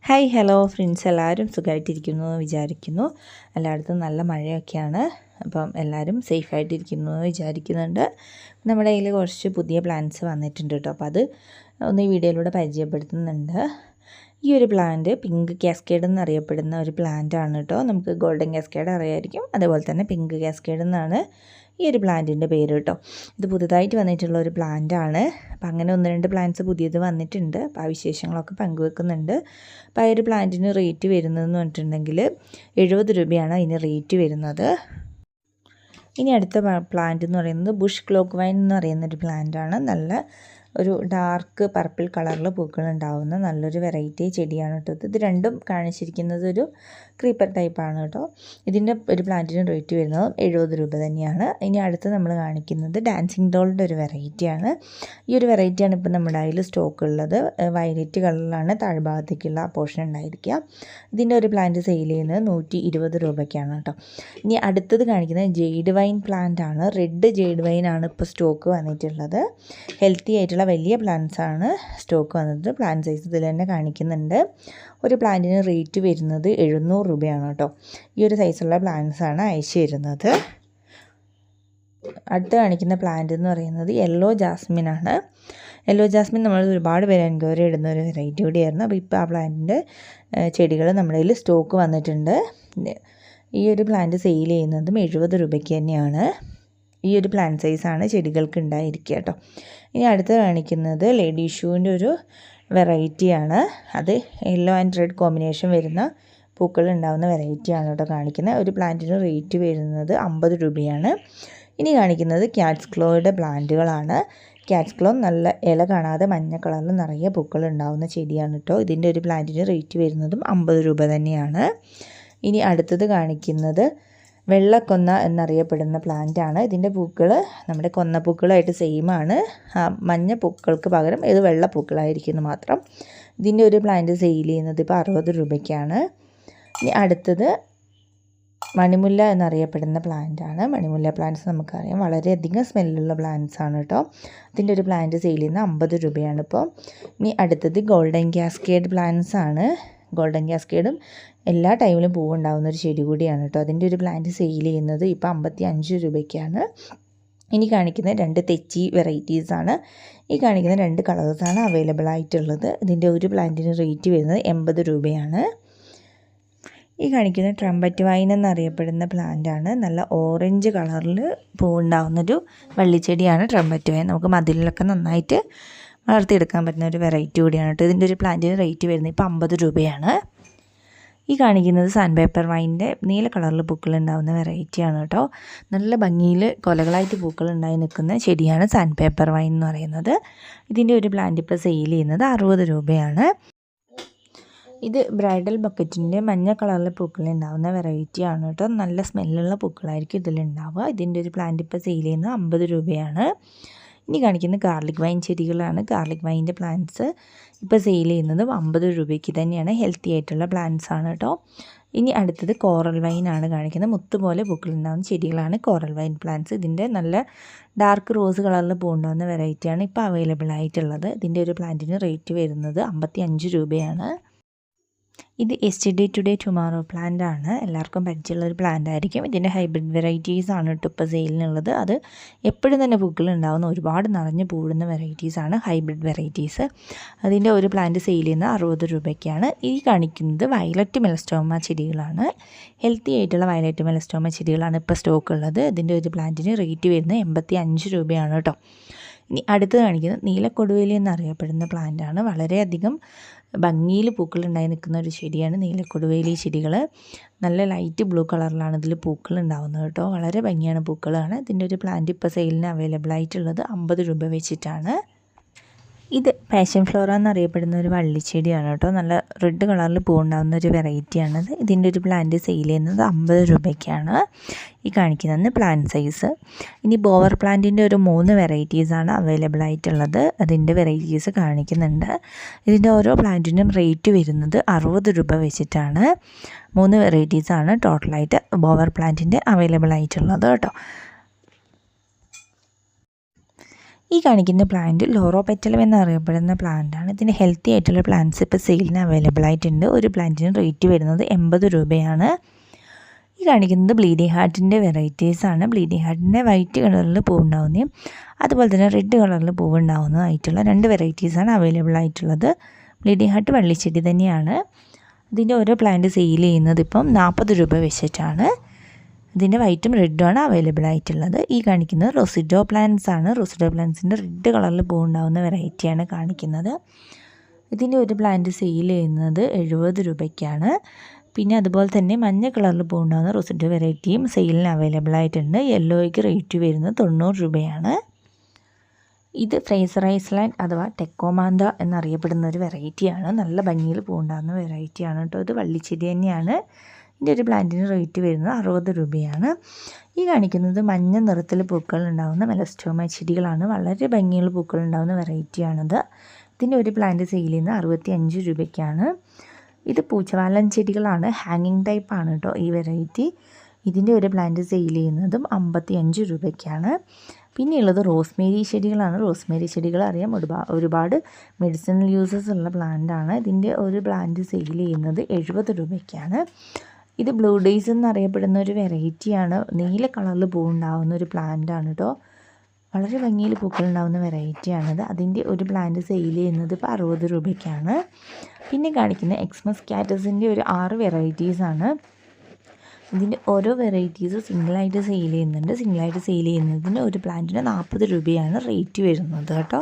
Hi hello friends, എല്ലാവരും സുഖമായിട്ടിരിക്കുന്നു എന്ന് വിചാരിക്കുന്നു. എല്ലായിടത്തും നല്ല മഴയൊക്കെയാണ്. അപ്പം എല്ലാവരും സേഫായിട്ടിരിക്കുന്നു എന്ന് വിചാരിക്കുന്നുണ്ട്. നമ്മുടെ കയ്യിൽ കുറച്ച് പുതിയ പ്ലാന്റ്സ് വന്നിട്ടുണ്ട് കേട്ടോ. അപ്പോൾ അത് ഒന്ന് ഈ വീഡിയോയിലൂടെ പരിചയപ്പെടുത്തുന്നുണ്ട്. ഈ ഒരു പ്ലാന്റ് പിങ്ക് കാസ്കേഡ് എന്നറിയപ്പെടുന്ന ഒരു പ്ലാന്റ് ആണ് കേട്ടോ. നമുക്ക് ഗോൾഡൻ കാസ്കേഡ് അറിയായിരിക്കും, അതേപോലെ തന്നെ പിങ്ക് കാസ്കേഡ് എന്നാണ് ഈ ഒരു പ്ലാന്റിൻ്റെ പേര് കേട്ടോ. ഇത് പുതുതായിട്ട് വന്നിട്ടുള്ള ഒരു പ്ലാന്റ് ആണ്. അപ്പം അങ്ങനെ 1-2 പ്ലാന്റ്സ് പുതിയത് വന്നിട്ടുണ്ട്. അപ്പോൾ ആ വിശേഷങ്ങളൊക്കെ പങ്കുവെക്കുന്നുണ്ട്. അപ്പോൾ ആ ഒരു പ്ലാന്റിന് റേറ്റ് വരുന്നതെന്ന് പറഞ്ഞിട്ടുണ്ടെങ്കിൽ 70 രൂപയാണ് അതിന് റേറ്റ് വരുന്നത്. ഇനി അടുത്ത പ്ലാന്റ് എന്ന് പറയുന്നത് ബുഷ് ക്ലോക്ക് വൈൻ എന്ന് പറയുന്നൊരു പ്ലാന്റാണ്. നല്ല ഒരു ഡാർക്ക് പർപ്പിൾ കളറിൽ പൂക്കളുണ്ടാവുന്ന നല്ലൊരു വെറൈറ്റി ചെടിയാണ് കേട്ടോ. ഇത് രണ്ടും കാണിച്ചിരിക്കുന്നത് ഒരു ക്രീപ്പർ ടൈപ്പാണ് കേട്ടോ. ഇതിൻ്റെ ഒരു പ്ലാന്റിന് റേറ്റ് വരുന്നത് 70 രൂപ തന്നെയാണ്. ഇനി അടുത്ത് നമ്മൾ കാണിക്കുന്നത് ഡാൻസിങ് ഡോളിൻ്റെ ഒരു വെറൈറ്റിയാണ്. ഈ ഒരു വെറൈറ്റിയാണ് ഇപ്പോൾ നമ്മുടെ കയ്യിൽ സ്റ്റോക്ക് ഉള്ളത്. വയലറ്റ് കളറിലാണ് താഴ്ഭാഗത്തേക്കുള്ള പോർഷൻ ഉണ്ടായിരിക്കുക. ഇതിൻ്റെ ഒരു പ്ലാന്റ് സെയിൽ ചെയ്യുന്നത് 120 രൂപയ്ക്കാണ് കേട്ടോ. ഇനി അടുത്തത് കാണിക്കുന്നത് ജെയ്ഡ് വൈൻ പ്ലാന്റ് ആണ്. റെഡ് ജെയ്ഡ് വൈൻ ആണ് ഇപ്പോൾ സ്റ്റോക്ക് വന്നിട്ടുള്ളത്. ഹെൽത്തി ആയിട്ടുള്ള വലിയ പ്ലാന്റ്സ് ആണ് സ്റ്റോക്ക് വന്നത്. പ്ലാന്റ് സൈസ് ഇതിൽ തന്നെ കാണിക്കുന്നുണ്ട്. ഒരു പ്ലാന്റിന് റേറ്റ് വരുന്നത് 700 രൂപയാണ് കേട്ടോ. ഈ ഒരു സൈസുള്ള പ്ലാന്റ്സ് ആണ് അയച്ചു തരുന്നത്. അടുത്ത് കാണിക്കുന്ന പ്ലാന്റ് എന്ന് പറയുന്നത് യെല്ലോ ജാസ്മിൻ ആണ്. യെല്ലോ ജാസ്മിൻ നമ്മൾ ഒരുപാട് പേര് എൻക്വയറി ഇടുന്ന ഒരു വെറൈറ്റി കൂടിയായിരുന്നു. അപ്പോൾ ഇപ്പോൾ ആ പ്ലാന്റിൻ്റെ ചെടികൾ നമ്മുടെ കയ്യിൽ സ്റ്റോക്ക് വന്നിട്ടുണ്ട്. ഈ ഒരു പ്ലാന്റ് സെയിൽ ചെയ്യുന്നതും 70 രൂപയ്ക്ക് തന്നെയാണ്. ഈ ഒരു പ്ലാന്റ് സൈസാണ് ചെടികൾക്ക് ഉണ്ടായിരിക്കുക കേട്ടോ. ഇനി അടുത്ത് കാണിക്കുന്നത് ലേഡി ഷൂവിൻ്റെ ഒരു വെറൈറ്റിയാണ്. അത് യെല്ലോ ആൻഡ് റെഡ് കോമ്പിനേഷൻ വരുന്ന പൂക്കൾ ഉണ്ടാകുന്ന വെറൈറ്റിയാണ് കേട്ടോ കാണിക്കുന്നത്. ഒരു പ്ലാന്റിന് റേറ്റ് വരുന്നത് 50 രൂപയാണ്. ഇനി കാണിക്കുന്നത് ക്യാറ്റ്സ് ക്ലോയുടെ പ്ലാന്റുകളാണ്. ക്യാറ്റ്സ് ക്ലോ നല്ല ഇല കാണാതെ മഞ്ഞ കളറിൽ നിറയെ പൂക്കൾ ഉണ്ടാകുന്ന ചെടിയാണ് കേട്ടോ. ഇതിൻ്റെ ഒരു പ്ലാന്റിന് റേറ്റ് വരുന്നതും 50 രൂപ തന്നെയാണ്. ഇനി അടുത്തത് കാണിക്കുന്നത് വെള്ളക്കൊന്ന എന്നറിയപ്പെടുന്ന പ്ലാന്റ് ആണ്. ഇതിൻ്റെ പൂക്കൾ നമ്മുടെ കൊന്നപ്പൂക്കളായിട്ട് സെയിമാണ്. മഞ്ഞ പൂക്കൾക്ക് പകരം ഇത് വെള്ള പൂക്കളായിരിക്കുന്നു മാത്രം. ഇതിൻ്റെ ഒരു പ്ലാന്റ് സെയിൽ ചെയ്യുന്നത് ഇപ്പോൾ 60 രൂപയ്ക്കാണ്. ഇനി അടുത്തത് മണിമുല്ല എന്നറിയപ്പെടുന്ന പ്ലാന്റ് ആണ്. മണിമുല്ല പ്ലാന്റ്സ് നമുക്കറിയാം വളരെയധികം സ്മെല്ലുള്ള പ്ലാന്റ്സ് ആണ് കേട്ടോ. ഇതിൻ്റെ ഒരു പ്ലാന്റ് സെയിൽ ചെയ്യുന്നത് 50 രൂപയാണ് ഇപ്പോൾ. ഇനി അടുത്തത് ഗോൾഡൻ കാസ്കേഡ് പ്ലാന്റ്സ് ആണ്. ഗോൾഡൻ കാസ്കേഡും എല്ലാ ടൈമിലും പൂവുണ്ടാകുന്ന ഒരു ചെടി കൂടിയാണ് കേട്ടോ. അതിൻ്റെ ഒരു പ്ലാന്റ് സെയിൽ ചെയ്യുന്നത് ഇപ്പോൾ 55 രൂപയ്ക്കാണ്. ഇനി കാണിക്കുന്ന 2 തെച്ചി വെറൈറ്റീസാണ്. ഈ കാണിക്കുന്ന 2 കളേഴ്സാണ് അവൈലബിൾ ആയിട്ടുള്ളത്. ഇതിൻ്റെ ഒരു പ്ലാന്റിന് റേറ്റ് വരുന്നത് 80 രൂപയാണ്. ഈ കാണിക്കുന്ന ട്രംപറ്റ് വൈൻ എന്നറിയപ്പെടുന്ന പ്ലാന്റാണ്. നല്ല ഓറഞ്ച് കളറിൽ പൂവുണ്ടാകുന്നൊരു വള്ളിച്ചെടിയാണ് ട്രംപറ്റ് വൈൻ. നമുക്ക് മതിലിലൊക്കെ നന്നായിട്ട് വളർത്തിയെടുക്കാൻ പറ്റുന്ന ഒരു വെറൈറ്റി കൂടിയാണ് കേട്ടോ. ഇതിൻ്റെ ഒരു പ്ലാന്റിന് റേറ്റ് വരുന്നത് ഇപ്പോൾ 50 രൂപയാണ്. ഈ കാണിക്കുന്നത് സാൻഡ് പേപ്പർ വൈൻ്റെ നീല കളറിൽ പൂക്കൾ ഉണ്ടാകുന്ന വെറൈറ്റിയാണ് കേട്ടോ. നല്ല ഭംഗിയിൽ കൊലകളായിട്ട് പൂക്കൾ ഉണ്ടായി നിൽക്കുന്ന ചെടിയാണ് സാൻഡ് പേപ്പർ വൈൻ എന്ന് പറയുന്നത്. ഇതിൻ്റെ ഒരു പ്ലാന്റ് ഇപ്പോൾ സെയിൽ ചെയ്യുന്നത് 60 രൂപയാണ്. ഇത് ബ്രൈഡൽ ബക്കറ്റിൻ്റെ മഞ്ഞ കളറിൽ പൂക്കൾ ഉണ്ടാകുന്ന വെറൈറ്റിയാണ് കേട്ടോ. നല്ല സ്മെല്ലുള്ള പൂക്കളായിരിക്കും ഇതിലുണ്ടാവുക. ഇതിൻ്റെ ഒരു പ്ലാന്റ് ഇപ്പോൾ സെയിൽ ചെയ്യുന്നത് 50 രൂപയാണ്. ഇനി കാണിക്കുന്ന ഗാർലിക് വൈൻ ചെടികളാണ്. ഗാർലിക് വൈൻ്റെ പ്ലാന്റ്സ് ഇപ്പോൾ സെയിൽ ചെയ്യുന്നതും 50 രൂപയ്ക്ക് തന്നെയാണ്. ഹെൽത്തി ആയിട്ടുള്ള പ്ലാന്റ്സ് ആണ് കേട്ടോ. ഇനി അടുത്തത് കോറൽ വൈനാണ് കാണിക്കുന്നത്. മുത്തുപോലെ പൂക്കളുണ്ടാകുന്ന ചെടികളാണ് കോറൽ വൈൻ പ്ലാന്റ്സ്. ഇതിൻ്റെ നല്ല ഡാർക്ക് റോസ് കളറിൽ പൂവുണ്ടാകുന്ന വെറൈറ്റിയാണ് ഇപ്പോൾ അവൈലബിൾ ആയിട്ടുള്ളത്. ഇതിൻ്റെ ഒരു പ്ലാന്റിന് റേറ്റ് വരുന്നത് 55 രൂപയാണ്. ഇത് യെസ്റ്റർഡേ ടുഡേ ടുമാറോ പ്ലാന്റ് ആണ്. എല്ലാവർക്കും പരിചയമുള്ളൊരു പ്ലാന്റ് ആയിരിക്കും. ഇതിൻ്റെ ഹൈബ്രിഡ് വെറൈറ്റീസ് ആണ് കേട്ടോ ഇപ്പോൾ സെയിലിനുള്ളത്. അത് എപ്പോഴും തന്നെ പൂക്കൾ ഉണ്ടാകുന്ന ഒരുപാട് നിറഞ്ഞ് പൂടുന്ന വെറൈറ്റീസാണ് ഹൈബ്രിഡ് വെറൈറ്റീസ്. അതിൻ്റെ ഒരു പ്ലാന്റ് സെയിൽ ചെയ്യുന്നത് 60 രൂപയ്ക്കാണ്. ഈ കാണിക്കുന്നത് വയലറ്റ് മെലസ്റ്റോമ ചെടികളാണ്. ഹെൽത്തി ആയിട്ടുള്ള വയലറ്റ് മെലസ്റ്റോമ ചെടികളാണ് ഇപ്പോൾ സ്റ്റോക്ക് ഉള്ളത്. ഇതിൻ്റെ ഒരു പ്ലാന്റിന് റേറ്റ് വരുന്നത് 85 രൂപയാണ് കേട്ടോ. ഇനി അടുത്ത് കാണിക്കുന്നത് നീലക്കൊടുവേലി എന്നറിയപ്പെടുന്ന പ്ലാന്റാണ്. വളരെയധികം ഭംഗിയിൽ പൂക്കളുണ്ടായി നിൽക്കുന്ന ഒരു ചെടിയാണ് നീലക്കൊടുവേലി ചെടികൾ. നല്ല ലൈറ്റ് ബ്ലൂ കളറിലാണ് ഇതിൽ പൂക്കൾ ഉണ്ടാകുന്നത് കേട്ടോ. വളരെ ഭംഗിയാണ് പൂക്കളാണ്. ഇതിൻ്റെ ഒരു പ്ലാന്റ് ഇപ്പോൾ സെയിലിന് അവൈലബിൾ ആയിട്ടുള്ളത് 50 രൂപ വെച്ചിട്ടാണ്. ഇത് പാഷൻ ഫ്ലോറ എന്നറിയപ്പെടുന്ന ഒരു വള്ളിച്ചെടിയാണ് കേട്ടോ. നല്ല റെഡ് കളറിൽ പൂവുണ്ടാകുന്ന ഒരു വെറൈറ്റിയാണത്. ഇതിൻ്റെ ഒരു പ്ലാന്റ് സെയിൽ ചെയ്യുന്നത് 50 രൂപയ്ക്കാണ്. ഈ കാണിക്കുന്നത് പ്ലാന്റ് സൈസ്. ഇനി ബോവർ പ്ലാന്റിൻ്റെ ഒരു 3 വെറൈറ്റീസാണ് അവൈലബിൾ ആയിട്ടുള്ളത്. അതിൻ്റെ വെറൈറ്റീസ് കാണിക്കുന്നുണ്ട്. ഇതിൻ്റെ ഓരോ പ്ലാന്റിനും റേറ്റ് വരുന്നത് 60 രൂപ വെച്ചിട്ടാണ്. 3 വെറൈറ്റീസാണ് ടോട്ടലായിട്ട് ബോവർ പ്ലാന്റിൻ്റെ അവൈലബിൾ ആയിട്ടുള്ളത് കേട്ടോ. ഈ കാണിക്കുന്ന പ്ലാന്റ് ലോറോ പെറ്റലം എന്നറിയപ്പെടുന്ന പ്ലാന്റാണ്. ഇതിൻ്റെ ഹെൽത്തി ആയിട്ടുള്ള പ്ലാന്റ്സ് ഇപ്പോൾ സെയിലിന് അവൈലബിൾ ആയിട്ടുണ്ട്. ഒരു പ്ലാന്റിന് റേറ്റ് വരുന്നത് 80 രൂപയാണ്. ഈ കാണിക്കുന്നത് ബ്ലീഡിംഗ് ഹാർട്ടിൻ്റെ വെറൈറ്റീസാണ്. ബ്ലീഡിംഗ് ഹാർട്ടിൻ്റെ വൈറ്റ് കളറിൽ പൂവുണ്ടാവുന്നതും അതുപോലെ തന്നെ റെഡ് കളറിൽ പൂവുണ്ടാവുന്നതായിട്ടുള്ള 2 വെറൈറ്റീസാണ് അവൈലബിൾ ആയിട്ടുള്ളത്. ബ്ലീഡിംഗ് ഹാർട്ട് വള്ളിച്ചെടി തന്നെയാണ്. ഇതിൻ്റെ ഓരോ പ്ലാന്റ് സെയിൽ ചെയ്യുന്നത് ഇപ്പം 40 രൂപ വെച്ചിട്ടാണ്. ഇതിൻ്റെ വൈറ്റും റെഡുമാണ് അവൈലബിൾ ആയിട്ടുള്ളത്. ഈ കാണിക്കുന്നത് റൊസിഡോ പ്ലാന്റ്സ് ആണ്. റൊസിഡോ പ്ലാന്റ്സിൻ്റെ റെഡ് കളറിൽ പൂവുണ്ടാവുന്ന വെറൈറ്റിയാണ് കാണിക്കുന്നത്. ഇതിൻ്റെ ഒരു പ്ലാന്റ് സെയിൽ ചെയ്യുന്നത് 70 രൂപയ്ക്കാണ്. പിന്നെ അതുപോലെ തന്നെ മഞ്ഞ കളറിൽ പൂവുണ്ടാകുന്ന റൊസിഡോ വെറൈറ്റിയും സെയിലിന് അവൈലബിൾ ആയിട്ടുണ്ട്. യെല്ലോയ്ക്ക് റേറ്റ് വരുന്നത് 90 രൂപയാണ്. ഇത് ഫ്രേസർ ഐസ്ലാൻഡ് അഥവാ ടെക്കോമാന്ത എന്നറിയപ്പെടുന്ന ഒരു വെറൈറ്റിയാണ്. നല്ല ഭംഗിയിൽ പൂവുണ്ടാകുന്ന വെറൈറ്റിയാണ് കേട്ടോ. ഇത് വള്ളിച്ചെടി തന്നെയാണ്. ഇതിൻ്റെ ഒരു പ്ലാന്റിന് റേറ്റ് വരുന്നത് 60 രൂപയാണ്. ഈ കാണിക്കുന്നത് മഞ്ഞ നിറത്തിൽ പൂക്കൾ ഉണ്ടാകുന്ന മെലസ്റ്റോമ ചെടികളാണ്. വളരെ ഭംഗിയുള്ള പൂക്കൾ ഉണ്ടാകുന്ന വെറൈറ്റിയാണിത്. ഇതിൻ്റെ ഒരു പ്ലാന്റ് സെയിൽ ചെയ്യുന്നത് 65 രൂപയ്ക്കാണ്. ഇത് പൂച്ചവാലൻ ചെടികളാണ്. ഹാങ്ങിങ് ടൈപ്പാണ് കേട്ടോ ഈ വെറൈറ്റി. ഇതിൻ്റെ ഒരു പ്ലാന്റ് സെയിൽ ചെയ്യുന്നതും 55 രൂപയ്ക്കാണ്. പിന്നെയുള്ളത് റോസ്മേരി ചെടികളാണ്. റോസ്മേരി ചെടികൾ അറിയാം, ഒരുപാട് മെഡിസിനൽ യൂസസ് ഉള്ള പ്ലാന്റാണ്. ഇതിൻ്റെ ഒരു പ്ലാന്റ് സെയിൽ ചെയ്യുന്നത് 70 രൂപയ്ക്കാണ്. ഇത് ബ്ലൂ ഡേയ്സ് എന്നറിയപ്പെടുന്ന ഒരു വെറൈറ്റിയാണ്. നീല കളറിൽ പൂവുണ്ടാകുന്ന ഒരു പ്ലാന്റാണ് കേട്ടോ. വളരെ ഭംഗിയിൽ പൂക്കളുണ്ടാകുന്ന വെറൈറ്റിയാണിത്. അതിൻ്റെ ഒരു പ്ലാന്റ് സെയിൽ ചെയ്യുന്നത് ഇപ്പോൾ 60 രൂപയ്ക്കാണ്. പിന്നെ കാണിക്കുന്ന എക്സ്മസ് കാറ്റസിൻ്റെ ഒരു 6 വെറൈറ്റീസാണ്. ഇതിൻ്റെ ഓരോ വെറൈറ്റീസ് സിംഗിളായിട്ട് സെയിൽ ചെയ്യുന്നുണ്ട്. സിംഗിളായിട്ട് സെയിൽ ചെയ്യുന്നതിന് ഒരു പ്ലാന്റിന് 40 രൂപയാണ് റേറ്റ് വരുന്നത് കേട്ടോ.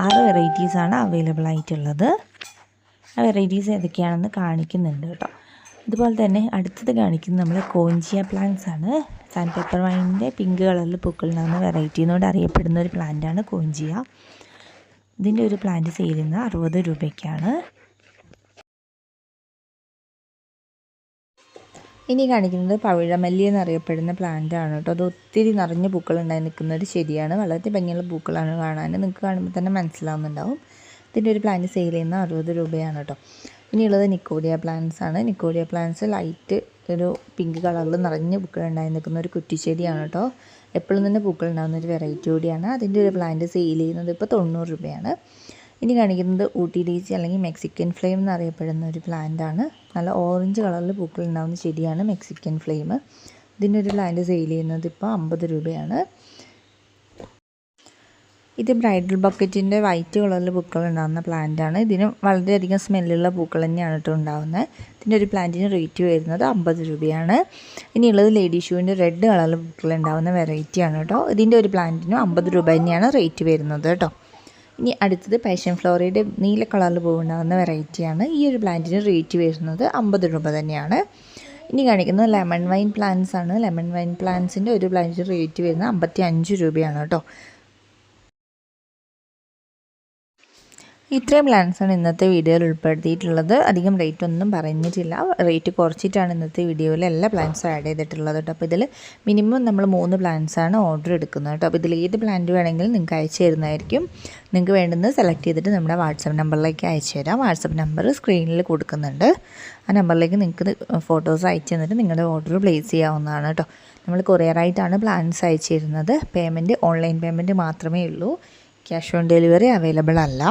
6 വെറൈറ്റീസാണ് അവൈലബിൾ ആയിട്ടുള്ളത്. ആ വെറൈറ്റീസ് ഏതൊക്കെയാണെന്ന് കാണിക്കുന്നുണ്ട് കേട്ടോ. അതുപോലെ തന്നെ അടുത്തത് കാണിക്കുന്നത് നമ്മൾ കോഞ്ചിയ പ്ലാന്റ്സ് ആണ്. സാൻഡ് പേപ്പർ വൈനിൻ്റെ പിങ്ക് കളറിൽ പൂക്കളുണ്ടാകുന്ന വെറൈറ്റി എന്നോട് അറിയപ്പെടുന്ന ഒരു പ്ലാന്റാണ് കോഞ്ചിയ. ഇതിൻ്റെ ഒരു പ്ലാന്റ് സെയിൽ ചെയ്യുന്നത് 60 രൂപയ്ക്കാണ്. ഇനി കാണിക്കുന്നത് പവിഴമല്ലി എന്നറിയപ്പെടുന്ന പ്ലാന്റ് ആണ് കേട്ടോ. അത് ഒത്തിരി നിറഞ്ഞ പൂക്കളുണ്ടായി നിൽക്കുന്ന ഒരു ചെടിയാണ്. വളരെ ഭംഗിയുള്ള പൂക്കളാണ് കാണാൻ. നിങ്ങൾക്ക് കാണുമ്പോൾ തന്നെ മനസ്സിലാവുന്നുണ്ടാവും. ഇതിൻ്റെ ഒരു പ്ലാന്റ് സെയിൽ ചെയ്യുന്നത് 60 രൂപയാണ് കേട്ടോ. ഇനിയുള്ളത് നിക്കോഡിയ പ്ലാന്റ്സ് ആണ്. നിക്കോഡിയ പ്ലാന്റ്സ് ലൈറ്റ് ഒരു പിങ്ക് കളറിൽ നിറഞ്ഞ പൂക്കളുണ്ടായി നിൽക്കുന്ന ഒരു കുറ്റിച്ചെടിയാണ് കേട്ടോ. എപ്പോഴും തന്നെ പൂക്കളുണ്ടാകുന്ന ഒരു വെറൈറ്റി കൂടിയാണ്. അതിൻ്റെ ഒരു പ്ലാന്റ് സെയിൽ ചെയ്യുന്നത് ഇപ്പോൾ 90 രൂപയാണ്. ഇനി കാണിക്കുന്നത് ഊട്ടി ഡേസി അല്ലെങ്കിൽ മെക്സിക്കൻ ഫ്ലെയിം എന്നറിയപ്പെടുന്ന ഒരു പ്ലാന്റാണ്. നല്ല ഓറഞ്ച് കളറിൽ പൂക്കളുണ്ടാകുന്ന ചെടിയാണ് മെക്സിക്കൻ ഫ്ലെയിം. ഇതിൻ്റെ ഒരു പ്ലാന്റ് സെയിൽ ചെയ്യുന്നത് ഇപ്പോൾ 50 രൂപയാണ്. ഇത് ബ്രൈഡൽ ബക്കറ്റിൻ്റെ വൈറ്റ് കളറിൽ പൂക്കൾ ഉണ്ടാകുന്ന പ്ലാന്റാണ്. ഇതിന് വളരെയധികം സ്മെല്ലുള്ള പൂക്കൾ തന്നെയാണ് കേട്ടോ ഉണ്ടാകുന്നത്. ഇതിൻ്റെ ഒരു പ്ലാന്റിന് റേറ്റ് വരുന്നത് 50 രൂപയാണ്. ഇനിയുള്ളത് ലേഡി ഷൂവിൻ്റെ റെഡ് കളറിൽ പൂക്കൾ ഉണ്ടാകുന്ന വെറൈറ്റിയാണ് കേട്ടോ. ഇതിൻ്റെ ഒരു പ്ലാന്റിന് 50 രൂപ തന്നെയാണ് റേറ്റ് വരുന്നത് കേട്ടോ. ഇനി അടുത്തത് പാഷൻ ഫ്ലോറയുടെ നീല കളറിൽ പൂവുണ്ടാകുന്ന വെറൈറ്റിയാണ്. ഈ ഒരു പ്ലാന്റിന് റേറ്റ് വരുന്നത് 50 രൂപ തന്നെയാണ്. ഇനി കാണിക്കുന്നത് ലെമൺ വൈൻ പ്ലാന്റ്സ് ആണ്. ലെമൺ വൈൻ പ്ലാന്റ്സിൻ്റെ ഒരു പ്ലാന്റിന് റേറ്റ് വരുന്നത് 55 രൂപയാണ് കേട്ടോ. ഇത്രയും പ്ലാന്റ്സാണ് ഇന്നത്തെ വീഡിയോയിൽ ഉൾപ്പെടുത്തിയിട്ടുള്ളത്. അധികം റേറ്റ് ഒന്നും പറഞ്ഞിട്ടില്ല. റേറ്റ് കുറച്ചിട്ടാണ് ഇന്നത്തെ വീഡിയോയിൽ എല്ലാ പ്ലാന്റ്സും ആഡ് ചെയ്തിട്ടുള്ളത് കേട്ടോ. അപ്പോൾ ഇതിൽ മിനിമം നമ്മൾ 3 പ്ലാന്റ്സാണ് ഓർഡർ എടുക്കുന്നത് കേട്ടോ. അപ്പോൾ ഇതിൽ ഏത് പ്ലാന്റ് വേണമെങ്കിലും നിങ്ങൾക്ക് അയച്ചു തരുന്നതായിരിക്കും. നിങ്ങൾക്ക് വേണ്ടുന്നത് സെലക്ട് ചെയ്തിട്ട് നമ്മുടെ വാട്സപ്പ് നമ്പറിലേക്ക് അയച്ചു തരാം. വാട്സപ്പ് നമ്പർ സ്ക്രീനിൽ കൊടുക്കുന്നുണ്ട്. ആ നമ്പറിലേക്ക് നിങ്ങൾക്ക് ഫോട്ടോസ് അയച്ചു തന്നിട്ട് നിങ്ങളുടെ ഓർഡർ പ്ലേസ് ചെയ്യാവുന്നതാണ് കേട്ടോ. നമ്മൾ കൊറിയറായിട്ടാണ് പ്ലാന്റ്സ് അയച്ചു തരുന്നത്. പേയ്മെൻറ്റ് ഓൺലൈൻ പേയ്മെൻറ്റ് മാത്രമേ ഉള്ളൂ. ക്യാഷ് ഓൺ ഡെലിവറി അവൈലബിൾ അല്ല.